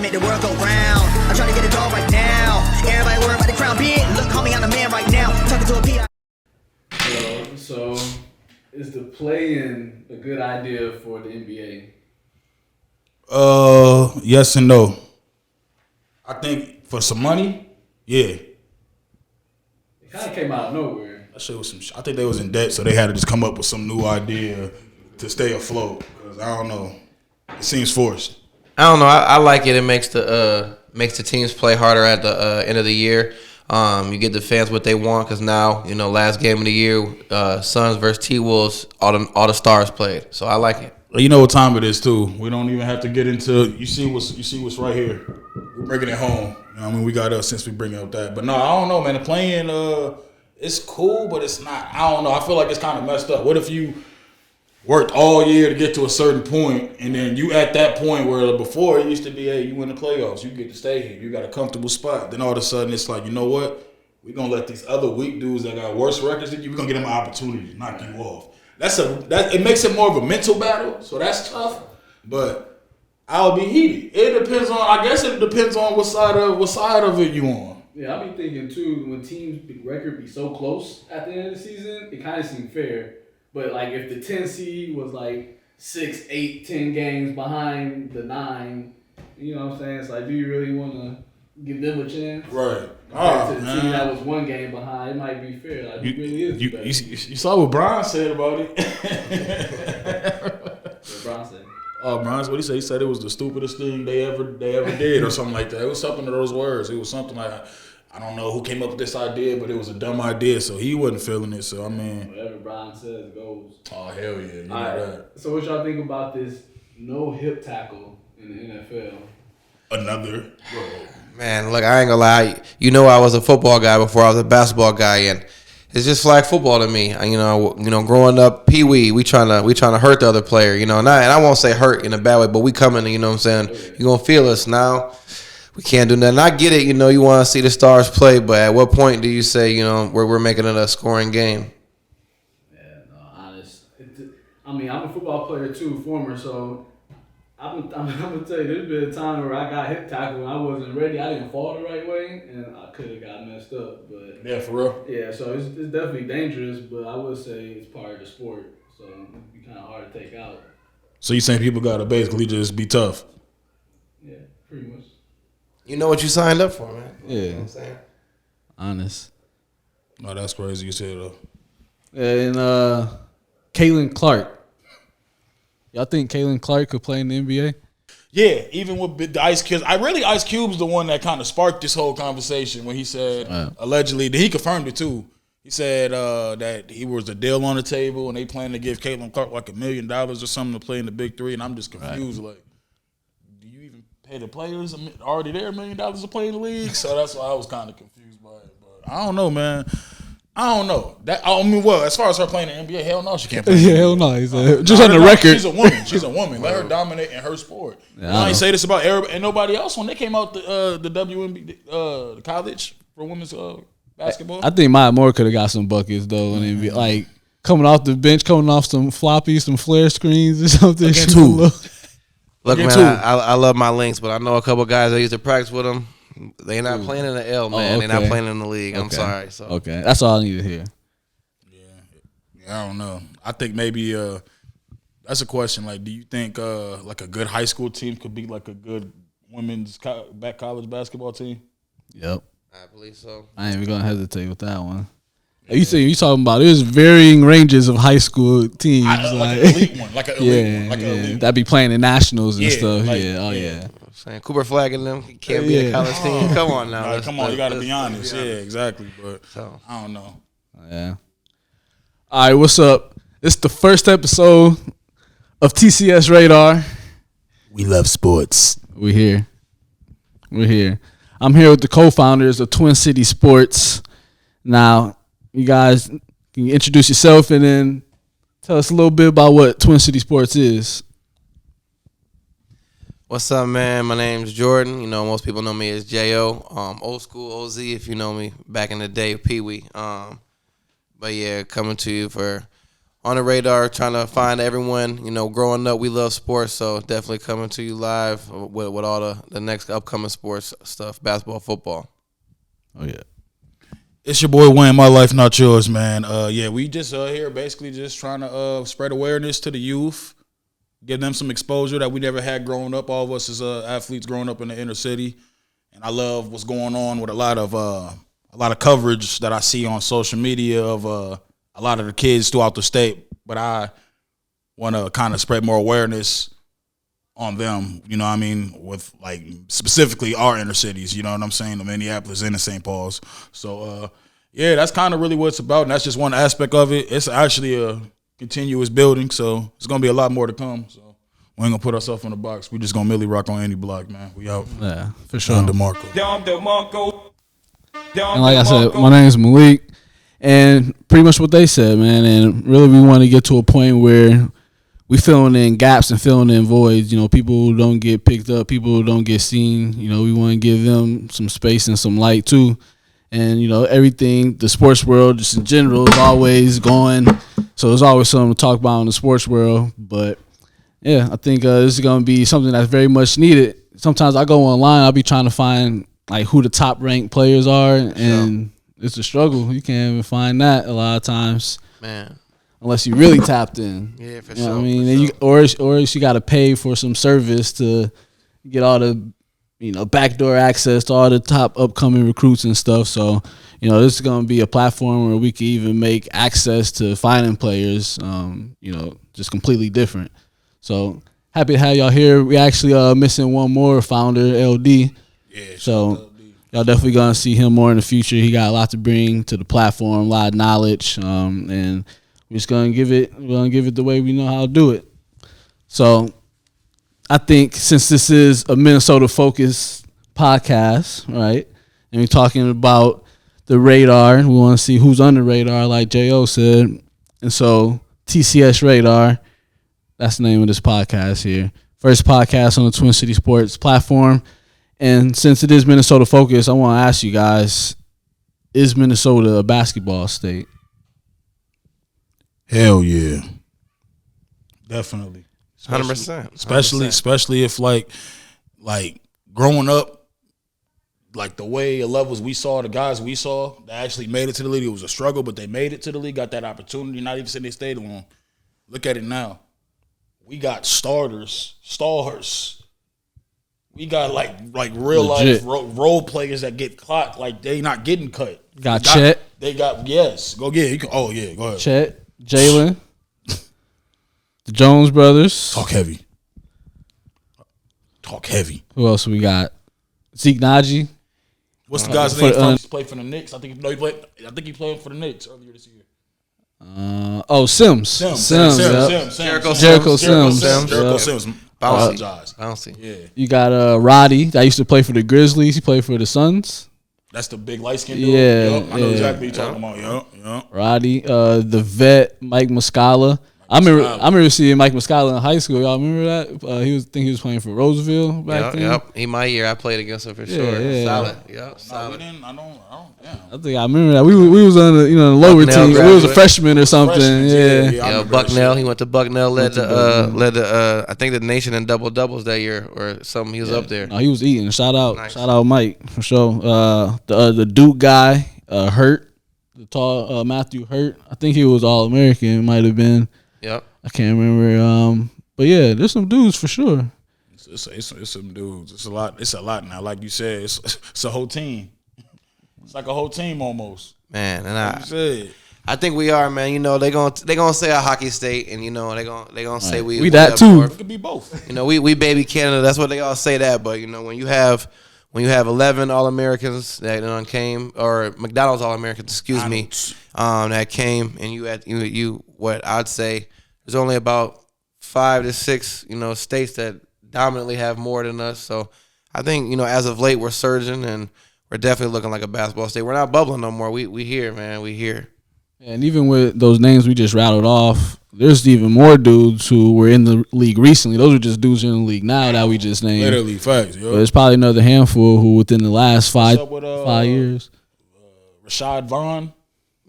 make the world go round. I'm trying to get it all right now. Everybody worry about the crown. Big, look, homie, I'm the man right now. Talking to a P.I. So is the play-in a good idea for the NBA? Yes and no. I think for some money, yeah. It kind of came out of nowhere. That shit was some. I think they was in debt, so they had to just come up with some new idea to stay afloat. Cause I don't know, it seems forced. I don't know. I like it. It makes the teams play harder at the end of the year. You get the fans what they want because now last game of the year, Suns versus T-Wolves, all the stars played. So I like it. You know what time it is too. We don't even have to get into. You see what's right here. We're bringing it home. I mean, we got us since we bringing up that. But no, I don't know, man. The playing, it's cool, but it's not. I don't know. I feel like it's kind of messed up. What if you worked all year to get to a certain point, and then you at that point where before it used to be, hey, you win the playoffs, you get to stay here, you got a comfortable spot. Then all of a sudden it's like, you know what? We're gonna let these other weak dudes that got worse records than you, we're gonna get them an opportunity to knock you off. It makes it more of a mental battle, so that's tough. But I'll be heated. I guess it depends on what side of it you on. Yeah, I be thinking too, when teams' record be so close at the end of the season, it kind of seemed fair. But like if the 10 seed was like 6, 8, 10 games behind the 9, you know what I'm saying? It's like, do you really want to give them a chance? Right. To the team that was 1 game behind, it might be fair. Like, it really is. You saw what Brian said about it. What Brian said? Brian, what he said? He said it was the stupidest thing they ever did, or something like that. It was something of those words. It was something like, I don't know who came up with this idea, but it was a dumb idea, so he wasn't feeling it. So I mean, whatever Brian says goes. Oh hell yeah, you know that. So what y'all think about this no hip tackle in the NFL? Another. Man, look, I ain't gonna lie. I was a football guy before I was a basketball guy, and it's just flag football to me. Growing up, Pee Wee, we trying to hurt the other player. And I won't say hurt in a bad way, but we coming. You know what I'm saying? You gonna feel us now. We can't do nothing. I get it. You want to see the stars play, but at what point do you say, we're making it a scoring game? Yeah, no, honest. I'm a football player too, former. So I'm gonna tell you, there's been a time where I got hip tackled and I wasn't ready. I didn't fall the right way, and I could have got messed up. But yeah, for real. Yeah, so it's definitely dangerous, but I would say it's part of the sport, so it'd be kind of hard to take out. So you saying people gotta basically just be tough? Yeah, pretty much. You know what you signed up for, man. Yeah. You know what I'm saying? Honest. No, that's crazy you said though. And Caitlin Clark. Y'all think Caitlin Clark could play in the NBA? Yeah, even with the Ice Cube. Ice Cube's the one that kind of sparked this whole conversation when he said, allegedly, he confirmed it too. He said that he was a deal on the table and they plan to give Caitlin Clark like $1 million or something to play in the Big Three, and I'm just confused. Right. Like, do you even pay the players already there $1 million to play in the league? So that's why I was kind of confused by it. But I don't know, man. I don't know. As far as her playing in the NBA, hell no, she can't play. Yeah, hell no. Just on the record. She's a woman. Let her dominate in her sport. Yeah, I ain't say this about everybody and nobody else when they came out the WNBA, the college for women's basketball. I think Maya Moore could have got some buckets though, and be like coming off the bench, coming off some floppies, some flare screens or something. Look, man, I love my Lynx, but I know a couple guys that used to practice with them. They not playing in the L, man. They're not playing in the league. I'm sorry. So. Okay, that's all I need to hear. Yeah, I don't know. I think maybe that's a question. Like, do you think like a good high school team could be like a good women's college basketball team? Yep, I believe so. I ain't even gonna hesitate with that one. Yeah. You talking about there's varying ranges of high school teams, like an elite one, like an elite one, elite that be playing in nationals and stuff. Like, yeah. Saying Cooper Flag and them can't be a college team. Come on now. Come on, you got to be honest. Yeah, exactly. But I don't know. Yeah. All right, what's up? It's the first episode of TCS Radar. We love sports. We're here. I'm here with the co-founders of Twin City Sports. Now, you guys can you introduce yourself and then tell us a little bit about what Twin City Sports is. What's up, man? My name's Jordan. Most people know me as J.O. Old school OZ, if you know me, back in the day, Pee Wee. But yeah, coming to you for on the radar, trying to find everyone. You know, growing up, we love sports, so definitely coming to you live with all the next upcoming sports stuff, basketball, football. Oh yeah. It's your boy Wayne, my life, not yours, man. We just here basically just trying to spread awareness to the youth, give them some exposure that we never had growing up. All of us as athletes growing up in the inner city, and I love what's going on with a lot of coverage that I see on social media of a lot of the kids throughout the state. But I want to kind of spread more awareness on them, you know what I mean, with like specifically our inner cities, you know what I'm saying, the Minneapolis and the St. Paul's. So, that's kind of really what it's about, and that's just one aspect of it. It's actually a continuous building, so it's going to be a lot more to come. So we ain't going to put ourselves in the box. We just going to Millie rock on any block, man. We out. Yeah, for sure. Don DeMarco. And like I said, my name is Malik, and pretty much what they said, man, and really we want to get to a point where we filling in gaps and filling in voids. You know, people who don't get picked up, people who don't get seen. You know, we want to give them some space and some light too. And you know, everything, the sports world, just in general, is always going. So there's always something to talk about in the sports world. But yeah, I think this is going to be something that's very much needed. Sometimes I go online, I'll be trying to find like who the top ranked players are, and it's a struggle. You can't even find that a lot of times, man. Unless you really tapped in. Yeah, for you know sure. What I mean, and or else you got to pay for some service to get all the, backdoor access to all the top upcoming recruits and stuff. So, this is going to be a platform where we can even make access to finding players, just completely different. So happy to have y'all here. We actually missing one more founder, LD. Yeah. So y'all definitely gonna see him more in the future. He got a lot to bring to the platform, a lot of knowledge, and we're just gonna give it the way we know how to do it. So I think since this is a Minnesota focused podcast, right, and we're talking about the radar, we want to see who's on the radar, like J.O. said. And so TCS Radar, that's the name of this podcast here. First podcast on the Twin City Sports platform. And since it is Minnesota focused, I want to ask you guys, is Minnesota a basketball state? Hell yeah. Definitely. 100%. Especially if like growing up, like the way the levels we saw, the guys we saw that actually made it to the league, it was a struggle, but they made it to the league, got that opportunity, not even saying they stayed long. Look at it now. We got stars. We got like real Legit. life role players that get clocked, like they not getting cut. Got Chet. They got go get it. Go ahead. Chet, Jalen, the Jones brothers. Talk heavy. Who else we got? Zeke Naji. What's the guy's name? He played for the Knicks. I think he played for the Knicks earlier this year. Sims. Jericho Sims. Bouncy. Yeah. You got Roddy that used to play for the Grizzlies. He played for the Suns. That's the big light skinned dude. Yeah, I know exactly what you're talking about. Yup. Roddy, the vet Mike Muscala. I remember seeing Mike Muscala in high school. Y'all remember that? He was playing for Roseville back then. Yep. He my year. I played against him for sure. Yeah. Solid. Yep. Solid. I think I remember that. We was on the the lower Bucknell team. We was a graduate. freshman or something. Yeah, Bucknell. He went to Bucknell. Led the I think the nation in double doubles that year or something. He was up there. No, he was eating. Shout out Mike for sure. The Duke guy, Hurt, the tall Matthew Hurt. I think he was All American. Might have been. Yep. I can't remember. But yeah, there's some dudes for sure. It's some dudes. It's a lot now. Like you said, it's a whole team. It's like a whole team almost. Man, and Like you said. I think we are, man. They gonna say a hockey state, and they gonna say we that too. It could be both. We baby Canada. That's what they all say that. But when you have 11 All-Americans that came, or McDonald's All-Americans, that came, and you had you what I'd say there's only about 5 to 6 states that dominantly have more than us. So I think as of late we're surging, and we're definitely looking like a basketball state. We're not bubbling no more. We here, man. We here. And even with those names we just rattled off, there's even more dudes who were in the league recently. Those are just dudes who are in the league now that we just named. Literally, facts. Yo. But there's probably another handful who within the last 5 years. Rashad Vaughn.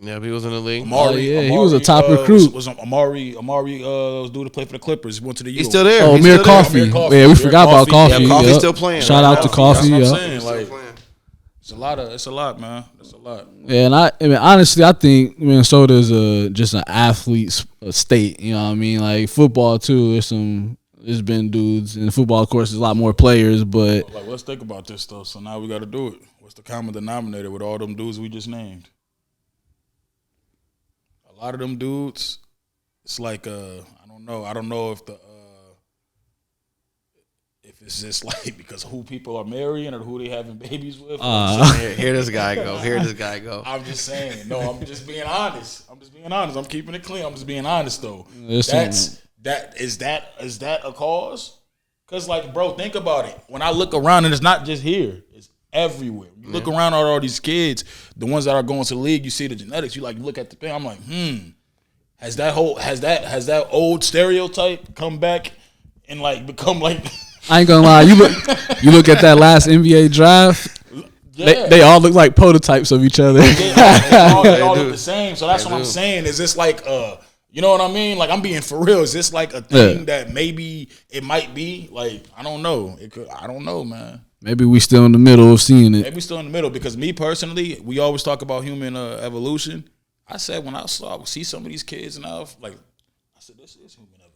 Yeah, he was in the league. Amari, he was a top recruit. Was Amari was due to play for the Clippers. He went to the U. He's still there. Oh, Amir Coffee. Yeah, we forgot about Coffee. Yeah, Coffee's still playing. Shout out to Coffee. That's what Yeah. I'm saying. Like, it's a lot, man. It's a lot. Yeah, and I mean, honestly, I think Minnesota is just an athlete's state. You know what I mean? Like football too. There's been dudes in football. Of course, there's a lot more players, but Like, let's think about this stuff. So now we got to do it. What's the common denominator with all them dudes we just named? A lot of them dudes, it's like I don't know. I don't know if if it's just like because who people are marrying or who they having babies with. Here this guy go. Here this guy go. I'm just saying. No, I'm just being honest. I'm keeping it clean. I'm just being honest though. Listen. Is that a cause? Because like, bro, think about it. When I look around, and it's not just here, it's everywhere. You look around at all these kids, the ones that are going to the league, you see the genetics. You like look at the thing. I'm like, has that old stereotype come back and like become like? I ain't gonna lie. You look at that last NBA draft. Yeah. They all look like prototypes of each other. They all look the same. So that's what I'm saying. Is this like you know what I mean? Like I'm being for real. Is this like a thing that maybe it might be? Like I don't know. I don't know, man. Maybe we still in the middle of seeing it. Maybe still in the middle because me personally, we always talk about human evolution. I said when I see some of these kids and I said this is human evolution.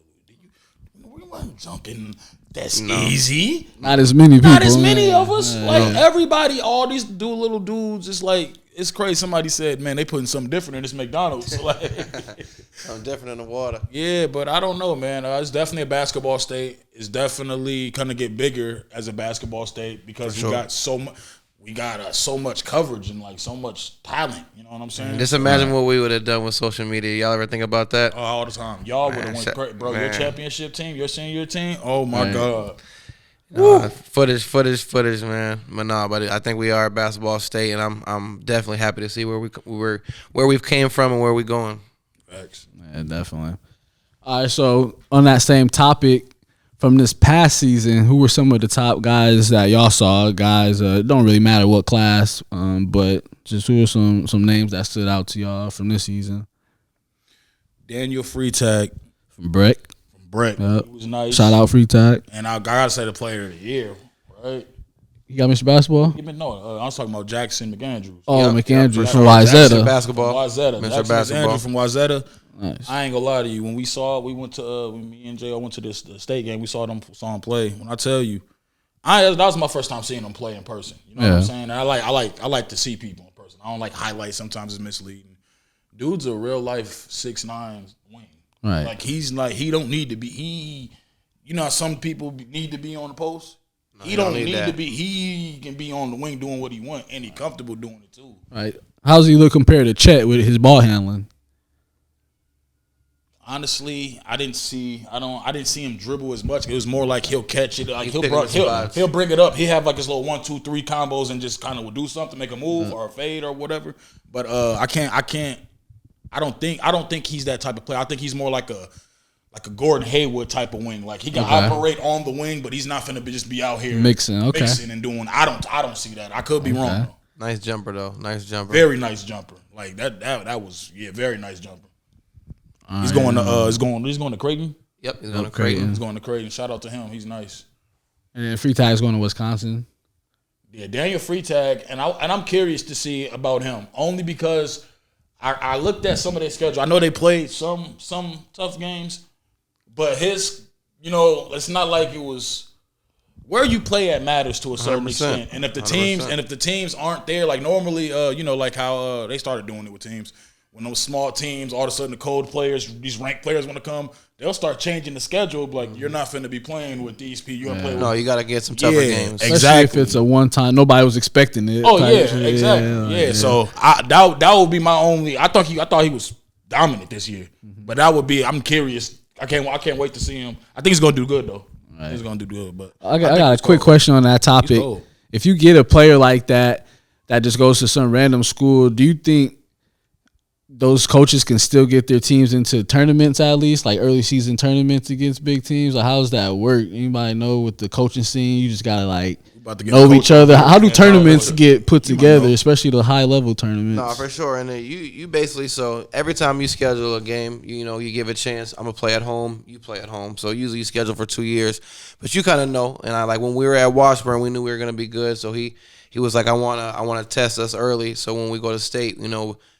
We weren't jumping. That's easy. Not as many people. Not as many of us. Like everybody, all these little dudes. It's like it's crazy. Somebody said, "Man, they putting something different in this McDonald's." Like, I'm different in the water. yeah, but I don't know, man. It's definitely a basketball state. It's definitely gonna get bigger as a basketball state because we got so much. We got so much coverage and like so much talent. You know what I'm saying? Just imagine what we would have done with social media. Y'all ever think about that? All the time. Y'all would have went crazy, bro. Your championship team, your senior team. Oh my god. Footage, man. But I think we are a basketball state, and I'm definitely happy to see where we've came from and where we going. Facts. Yeah, definitely. All right, so on that same topic, from this past season, who were some of the top guys that y'all saw? Guys, it don't really matter what class, but just who are some names that stood out to y'all from this season? Daniel Freitag From Breck. Yep. He was nice. Shout out Freitag. And I gotta say the player of the year, right? You got Mr. Basketball? I was talking about Jackson McAndrew. Oh, McAndrew for from sure. Jackson Wayzata. basketball. Wayzata. Mr. Jackson Basketball. McAndrew from Wayzata. Nice. I ain't gonna lie to you. When we went to when me and Jay went to this the state game, we saw him play. When I tell you, that was my first time seeing him play in person. You know what I'm saying? And I like to see people in person. I don't like highlights. Sometimes it's misleading. Dude's a real life 6'9" wing. Right. Like he don't need to be. You know how some people need to be on the post. No, he don't need to be. He can be on the wing doing what he want, and he comfortable doing it too. Right. How's he look compared to Chet with his ball handling? Honestly, I didn't see him dribble as much. It was more like he'll catch it. Like he'll bring it up. He have like his little 1, 2, 3 combos and just kind of will do something, make a move or a fade or whatever. But I don't think he's that type of player. I think he's more like a Gordon Hayward type of wing. Like he can operate on the wing, but he's not finna just be out here mixing and doing. I don't see that. I could be wrong though. Nice jumper though. Nice jumper. Very nice jumper. Like that was very nice jumper. He's going to Creighton. Yep, he's going to Creighton. He's going to Creighton. Shout out to him. He's nice. And then Freitag's going to Wisconsin. Yeah, Daniel Freitag, and I'm curious to see about him only because I looked at some of their schedule. I know they played some tough games, but it's not like it was where you play at matters to a certain 100%. extent. And if the 100%. teams aren't there, like normally, like how they started doing it with teams. When those small teams, all of a sudden the cold players, these ranked players want to come, they'll start changing the schedule. Like, you're not finna be playing with these people. You're gonna play with No, you got to get some tougher games. Especially if it's a one-time, nobody was expecting it. Oh, yeah, exactly. Yeah, so that would be my only. I thought he was dominant this year. But that would be, I'm curious. I can't wait to see him. I think he's gonna do good though. Right. He's gonna do good. But I got a quick question on that topic. If you get a player like that just goes to some random school, do you think those coaches can still get their teams into tournaments at least, like early season tournaments against big teams? Or how does that work? Anybody know with the coaching scene? You just gotta about to get know each other. How do Yeah, tournaments get put You might together, know. especially the high level tournaments? No, for sure. And then you basically, so every time you schedule a game, you give a chance. I'm gonna play at home. You play at home. So usually you schedule for 2 years, but you kind of know. And I like when we were at Washburn, we knew we were gonna be good. So he was like, I wanna test us early. So when we go to state,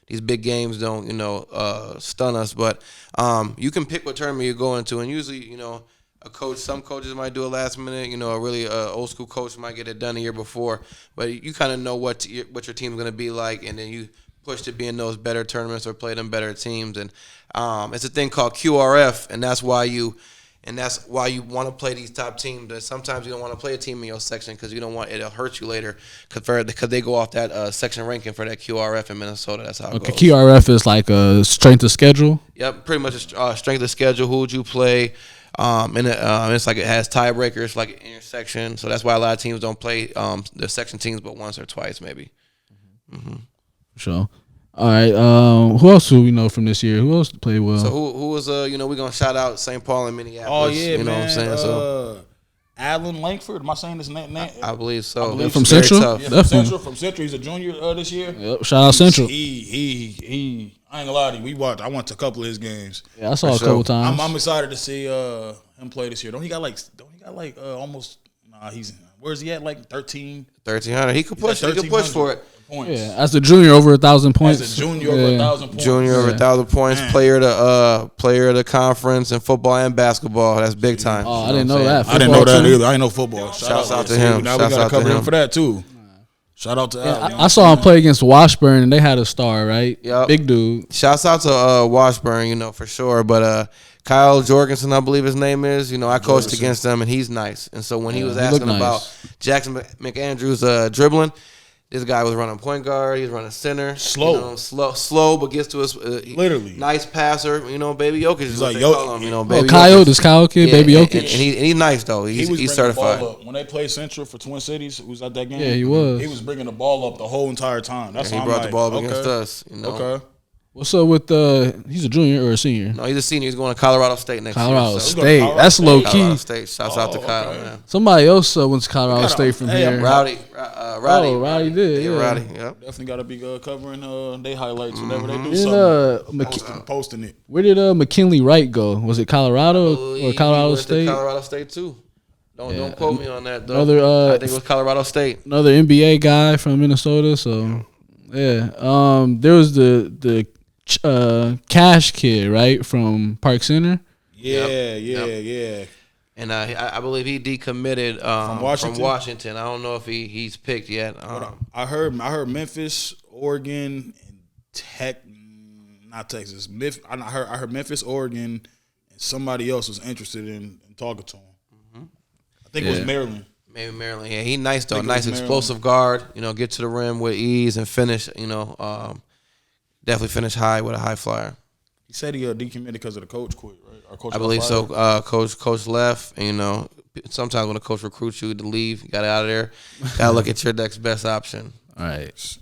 these big games don't stun us. But you can pick what tournament you go into, and usually some coaches might do it last minute. A really old school coach might get it done a year before, but you kind of know what your team's going to be like, and then you push to be in those better tournaments or play them better teams. And it's a thing called QRF, and that's why you want to play these top teams. And sometimes you don't want to play a team in your section because you don't want it'll hurt you later because they go off that section ranking for that QRF in Minnesota. That's how it goes. QRF is like a strength of schedule. Yep, pretty much a strength of schedule. Who would you play? And it's like it has tiebreakers like in your section, so that's why a lot of teams don't play the section teams but once or twice maybe. Sure. All right. Who else do we know from this year? Who else played well? So who was we're gonna shout out St. Paul and Minneapolis. Oh yeah, you know man. what I'm saying? So Alan Langford. Am I saying his name? I believe so. I believe from Very Central? tough. Yeah, Definitely. From Central. He's a junior this year. Yep. Shout out Central. He I ain't gonna lie to you. I went to a couple of his games. Yeah, I saw a For couple sure. times. I'm excited to see him play this year. Don't he got almost? Nah, where's he at? Like 1,300. He could push. He could push for it. Points. Yeah, as a junior, over 1,000 points. As a junior, over 1,000 points. Junior over 1,000 points. Man. Player of the conference in football and basketball. That's big time. Oh, I You didn't what know I'm that. saying? I didn't know that Football too? either. I ain't know football. Shouts out to See, him. Now Shouts we gotta out to cover him him. for that too. Shout out to Yeah, Al. I saw him play against Washburn, and they had a star, right? Yep. Big dude. Shouts out to Washburn, for sure. But Kyle Jorgensen, I believe his name is. I coached against him, and he's nice. And so when he was he asking looked about nice. Jackson McAndrew's dribbling, this guy was running point guard. He was running center. Slow. Slow, but gets to his Literally. nice passer. Baby Jokic is like what they call him. Baby Kyle, Jokic. this Kyle kid, Yeah, Baby and Jokic. he's nice though. He was He's bringing certified. the ball up. When they played Central for Twin Cities, who was at that game? Yeah, he was. He was bringing the ball up the whole entire time. That's And he why I'm brought like, the ball up okay, against us. Okay. What's up with he's a junior or a senior? No, he's a senior. He's going to Colorado State next Colorado year. So. State. Colorado That's low Colorado key. State. Shouts out to Kyle, okay. man. Somebody else went to Colorado gotta- State from hey, here. Rowdy. Rowdy did, yeah. Rowdy. Yep. Definitely got to be covering they highlights whenever they do Didn't, something. Posting it. where did McKinley Wright go? Was it Colorado or Colorado State? Colorado State too. Don't quote me on that though. Another, I think it was Colorado State. Another NBA guy from Minnesota. So yeah, there was the Cash kid, right, from Park Center. Yeah. And I believe he decommitted Washington? from Washington. I don't know if he's picked yet. I heard Memphis, Oregon, and not Texas. I heard Memphis, Oregon, and somebody else was interested in talking to him. I think it was Maryland. Maybe Maryland. Yeah, he nice though. think it Nice was explosive guard. Get to the rim with ease and finish. Definitely finish high with a high flyer. He said he decommitted because of the coach quit, right? Our coach I got believe so. fired. Coach left. And, sometimes when a coach recruits you to leave, you got out of there. Got to look at your next best option. All right.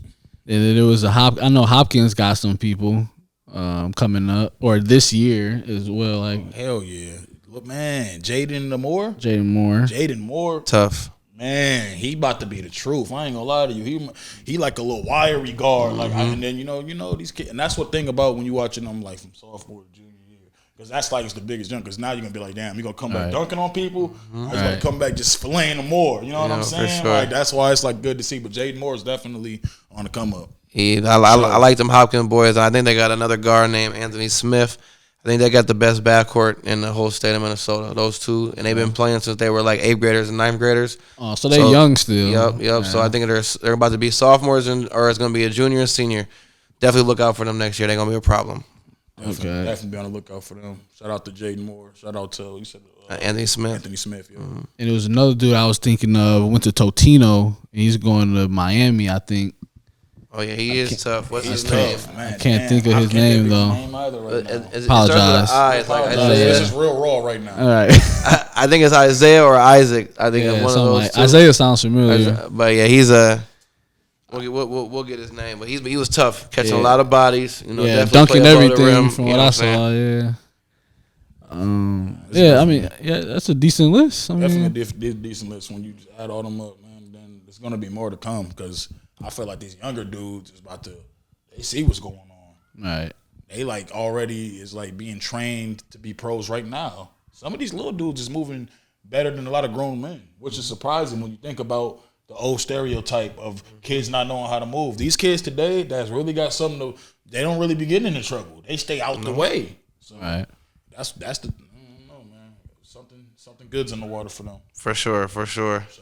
And then there was I know Hopkins got some people coming up, or this year as well. Like Hell yeah. Look, man, Jaden Moore. Tough. Man, he about to be the truth. I ain't gonna lie to you. He like a little wiry guard. Like, and then you know these kids, and that's what thing about when you watching them like from sophomore to junior year, because that's like it's the biggest jump. Because now you're gonna be like, damn, you gonna come back dunking on people. Or he's gonna come back just filleting them more. You know what I'm for saying? sure. Like that's why it's like good to see. But Jaden Moore is definitely on the come up. I like them Hopkins boys. I think they got another guard named Anthony Smith. I think they got the best backcourt in the whole state of Minnesota. Those two, and they've been playing since they were like 8th graders and 9th graders. oh, so they young still. Yep. Yeah. So I think they're about to be sophomores, or it's going to be a junior and senior. Definitely look out for them next year. They're going to be a problem. Definitely be on the lookout for them. Shout out to Jaden Moore. Shout out to you said Anthony Smith. Anthony Smith. Yeah. And it was another dude I was thinking of. Went to Totino, and he's going to Miami, I think. Oh yeah, he is tough. What's his He's name? tough, man. I can't think of his name, though. Either right now. It Apologize. starts with an I. It's like This Isaiah. is real raw right now. All right. I think it's Isaiah or Isaac. I think it's one of something those like- two. Isaiah sounds familiar. But yeah, he's a. We'll get his name, but he was tough, catching a lot of bodies. Yeah, definitely dunking play above the everything rim, from you what know I I'm saying? saw. Yeah. I mean, that's a decent list. I mean, Definitely a decent list when you just add all them up, man. Then it's gonna be more to come because I feel like these younger dudes is about to they see what's going on. Right. They like already is like being trained to be pros right now. Some of these little dudes is moving better than a lot of grown men, which is surprising when you think about the old stereotype of kids not knowing how to move. These kids today that's really got something to, they don't really be getting into trouble. They stay out the way. So Right. that's the I don't know, man. Something good's in the water for them. For sure. Shout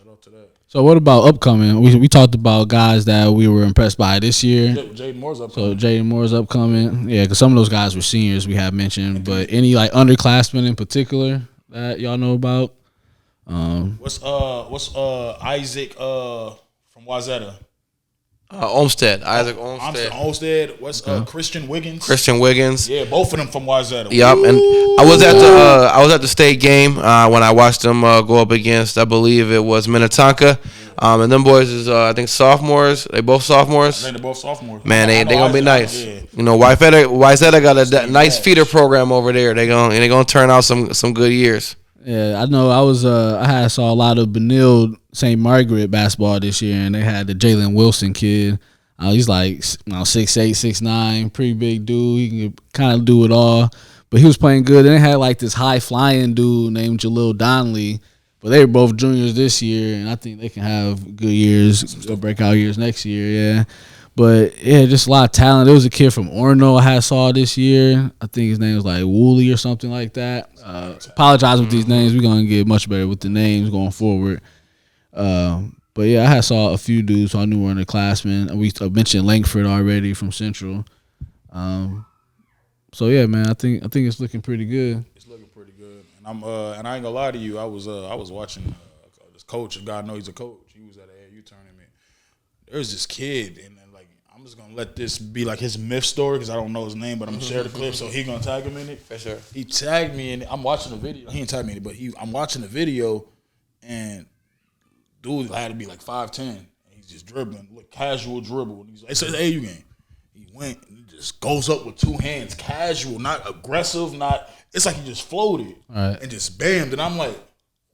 out to that. So what about upcoming? We talked about guys that we were impressed by this year. Jaden Moore's up. So Jaden Moore's upcoming. Yeah, because some of those guys were seniors we have mentioned. But any like underclassmen in particular that y'all know about? What's Isaac from Wayzata? Olmsted, Isaac Olmsted. Olmsted. What's Christian Wiggins? Christian Wiggins. Yeah, both of them from Wayzata. Yep, and I was at the state game when I watched them go up against, I believe it was Minnetonka, and them boys is I think sophomores. They both sophomores. They're both sophomores. Man, they gonna be nice. Yeah. You know, Wayzata got a nice feeder program over there. They gonna turn out some good years. Yeah, I know. I saw a lot of Benilde St. Margaret basketball this year, and they had the Jalen Wilson kid. He's like 6'8", 6'9", pretty big dude. He can kind of do it all, but he was playing good. Then they had like this high flying dude named Jalil Donnelly, but they were both juniors this year, and I think they can have good years, good breakout years next year. Yeah. But, yeah, just a lot of talent. There was a kid from Orono I saw this year. I think his name was like Woolley or something like that. Apologize with these names. We're going to get much better with the names going forward. But, yeah, I saw a few dudes who I knew were underclassmen. We mentioned Langford already from Central. So, yeah, man, I think it's looking pretty good. It's looking pretty good. And and I ain't gonna lie to you. I was watching this coach. God knows he's a coach. He was at an AAU tournament. There's this kid, and like I'm just gonna let this be like his myth story because I don't know his name, but I'm gonna share the clip so he gonna tag him in it. For sure. He tagged me, and I'm watching the video. He didn't tag me in it, but I'm watching the video, and dude had to be like 5'10". And he's just dribbling, like casual dribble. And he's like, it's an AAU game. He went and he just goes up with two hands, casual, not aggressive, not. It's like he just floated and just bammed, and I'm like,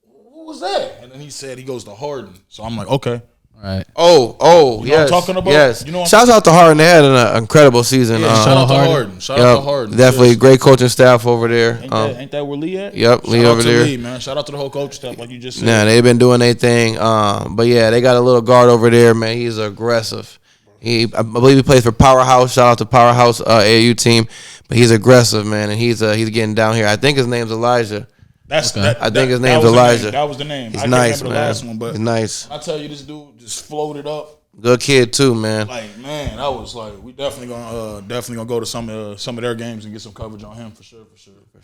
what was that? And then he said he goes to Harden, so I'm like, okay. Right. Oh, You know what I'm talking about? Yes. You know Shouts out to Harden. They had an incredible season. Yeah, shout out to Harden. Shout out to Harden. Definitely great coaching staff over there. Ain't that where Lee at? Yep, Lee shout over out to there. Lee, man. Shout out to the whole coaching staff, like you just said. Yeah, they've been doing their thing. But yeah, they got a little guard over there, man. He's aggressive. I believe he plays for Powerhouse. Shout out to Powerhouse AAU team. But he's aggressive, man, and he's getting down here. I think his name's Elijah. I think his name's Elijah. That was the name. He's I nice, can't remember man. the last one, but he's nice. I tell you, this dude just floated up. Good kid too, man. Like, man, I was like, we definitely gonna go to some of their games and get some coverage on him for sure.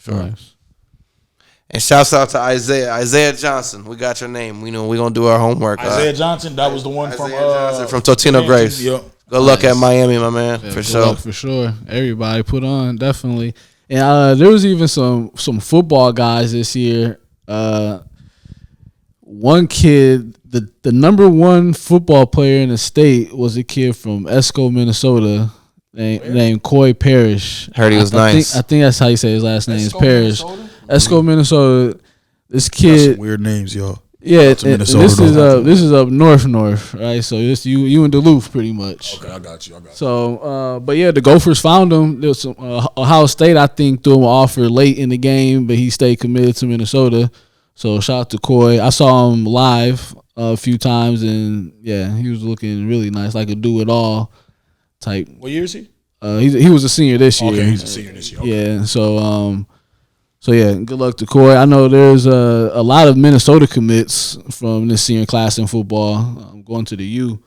Nice. And shouts out to Isaiah Johnson. We got your name. We know we're gonna do our homework. Isaiah Johnson, that was the one from Totino Grace. Yep. Good luck at Miami, my man. Yeah, for good sure. luck, for sure. Everybody put on, definitely. And there was even some football guys this year. One kid, the number one football player in the state was a kid from Esco, Minnesota, named Coy Parrish. Heard he was nice. I think that's how you say his last name is Esco, Parrish. Minnesota? Esco, Minnesota. This That's kid. some weird names, y'all. Yeah, Shout out to and Minnesota, this is up north, right? So this you in Duluth pretty much. Okay, I got you. So, but yeah, the Gophers found him. There was some, Ohio State, I think, threw him an offer late in the game, but he stayed committed to Minnesota. So shout out to Coy. I saw him live a few times, and yeah, he was looking really nice, like a do-it-all type. What year is he? He was a senior this year. Okay, he's a senior this year. Okay. Yeah, so yeah, good luck to Coy. I know there's a lot of Minnesota commits from this senior class in football going to the U.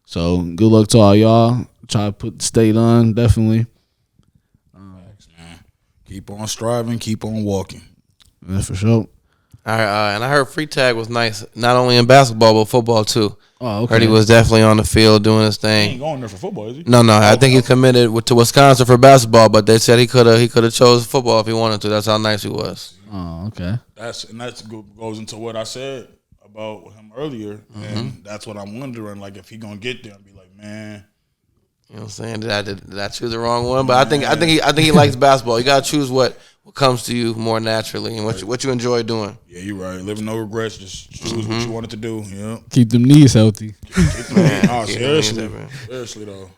So good luck to all y'all. Try to put the state on, definitely. Thanks, man. Keep on striving, keep on walking. That's for sure. All right, and I heard Freitag was nice, not only in basketball but football too. Oh, okay. Heard he was definitely on the field doing his He thing. ain't going there for football, is he? No, I think he committed to Wisconsin for basketball, but they said he could have chose football if he wanted to. That's how nice he was. Oh, okay. That goes into what I said about him earlier, and that's what I'm wondering. Like, if he gonna get there and be like, man, You know what I'm saying? Did I choose the wrong one? But I think he likes basketball. You gotta choose what comes to you more naturally and what you enjoy doing. Yeah, you're right. Living no regrets. Just choose what you wanted to do. Yeah. Keep them knees healthy. Oh, seriously though.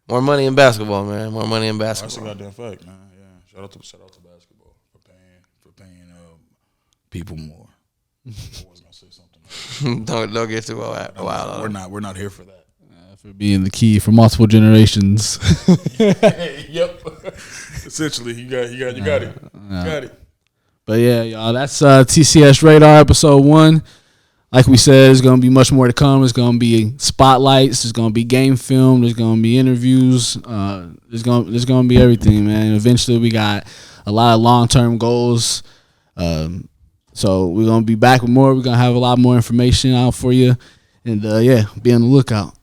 More money in basketball, man. More money in That's a basketball. goddamn fact, man. Yeah. Shout out to basketball for paying people more. I was gonna say something. Don't get too wild. We're not here for that. For being the key for multiple generations. Yep. Essentially, you got it. You got it. But yeah, y'all, that's TCS Radar episode 1. Like we said, there's gonna be much more to come. There's gonna be spotlights. There's gonna be game film. There's gonna be interviews. There's gonna be everything, man. And eventually, we got a lot of long-term goals. So we're gonna be back with more. We're gonna have a lot more information out for you, and be on the lookout.